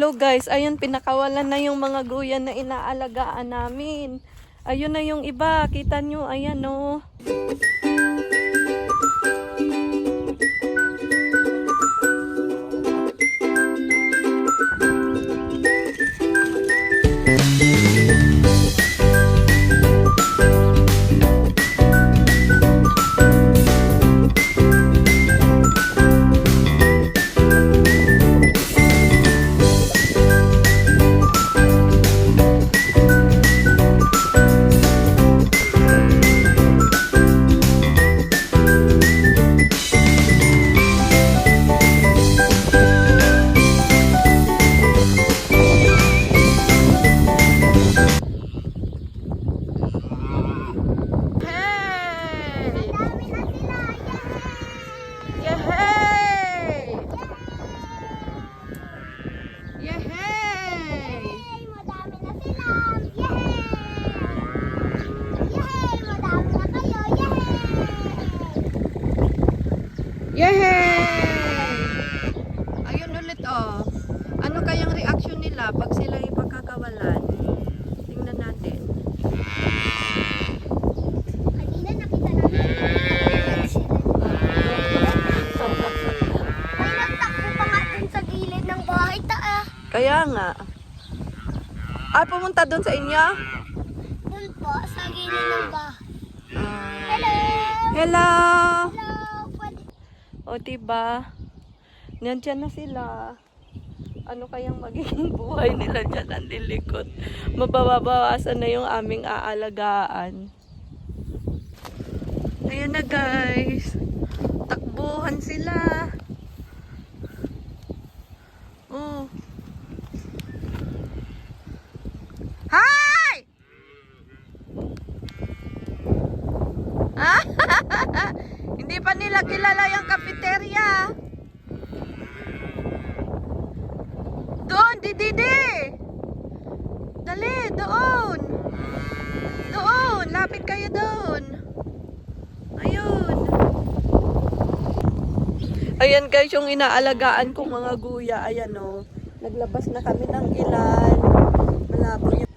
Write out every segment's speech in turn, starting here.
Hello guys, ayun pinakawalan na yung mga guyan na inaalagaan namin. Ayun na yung iba, kita nyo, ayan o. Yehey! Ayun ulit oh. Ano kayang reaction nila pag sila ipagkakawalan? Tingnan natin. Kanina nakita namin may nagtakbo pa nga dun sa gilid ng bahay Kaya nga. Pumunta doon sa inyo? Dun po, sa gilid ng bahay. Hello! Hello! Hello! Pwede. O diba? Nandiyan na sila. Ano kayang magiging buhay nila dyan ang lilikot? Mababawasan na yung aming aalagaan. Ayan na guys. Takbuhan sila. Oh. Hi! Hindi pa nila kilala yung cafeteria. Doon, didi! Dali, doon! Doon, lapit kayo doon. Ayun. Ayan guys, yung inaalagaan kong mga guya. Ayan o. Naglabas na kami ng ilan. Malabo yun.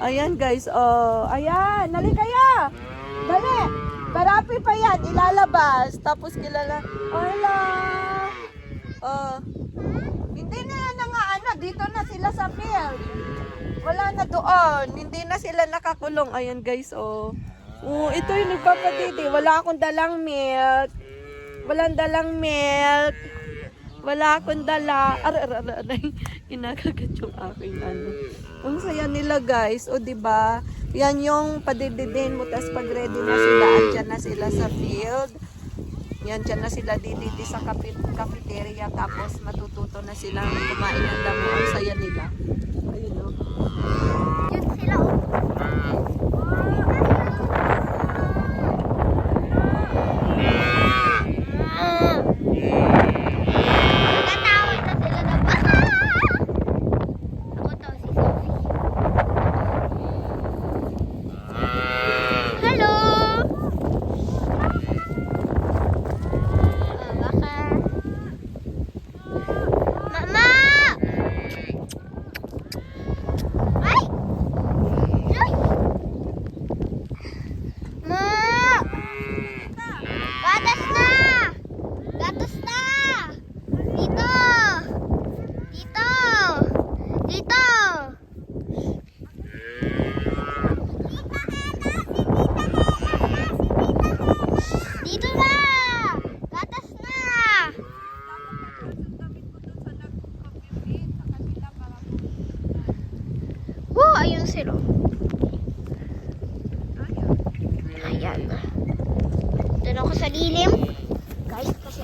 Ayan guys, oh. Ayan, dali kayo! Dali! Parapi pa yan, ilalabas. Tapos kilala. Hello! Oh. Hindi na dito na sila sa field. Wala na doon. Hindi na sila nakakulong. Ayan guys, oh. Oh, ito yung nagpapadidi. Wala akong dalang milk. Walang dalang milk. Wala akong dala. Aray. Kinakagat yung aking ano. Ang saya nila guys. O diba? Yan yung padididin mo. Tapos pag ready na sila, andyan na sila sa field. Yan, dyan na sila dididi sa cafeteria. Tapos matututo na silang kumain ng damo. Ang saya nila. Ayun o. Yun sila oh. Nagtatawag na sila na Ako to, si Sophie. Hello! Baka. Mama! Ay! Ay! Ma! Gatas na! Gatas na! Dito! Dito! Dito! Dito na! Gatas na! Oh, ayun sila. Ayan. Doon ako sa lilim. Guys, kasi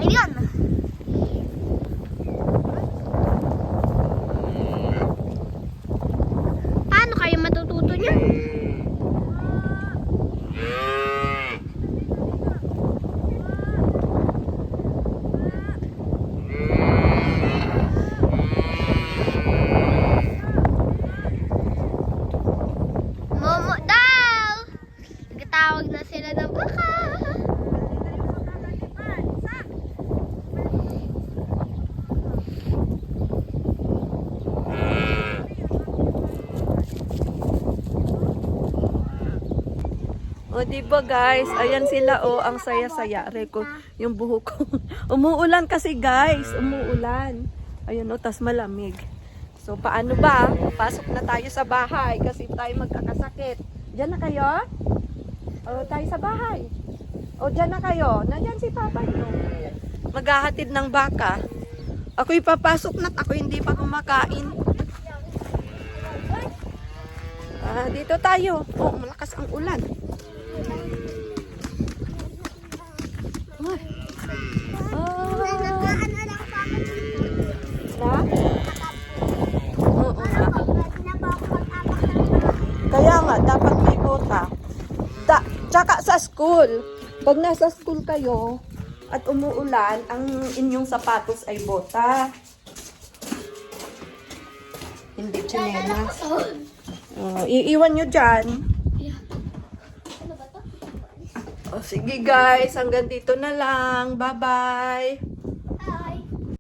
ayun. Paano kayo matututo niyan? Momo daw! Nagtawag na sila diba guys? Ayan sila ang saya-saya. Reko, yung buhok ko. Umuulan kasi guys, umuulan. Ayun tas malamig. So paano ba? Pasok na tayo sa bahay kasi tayo magkakasakit. Diyan na kayo? Tayo sa bahay. Diyan na kayo. Nandiyan si Papa nyo. Maghahatid ng baka. Ako'y papasok na. Ako hindi pa kumakain. Dito tayo. Malakas ang ulan. Kaya nga, dapat may bota. Tsaka sa school. Pag nasa school kayo at umuulan, ang inyong sapatos ay bota. Hindi tsinelas. Iiwan nyo dyan. Sige guys, hanggang dito na lang. Bye-bye.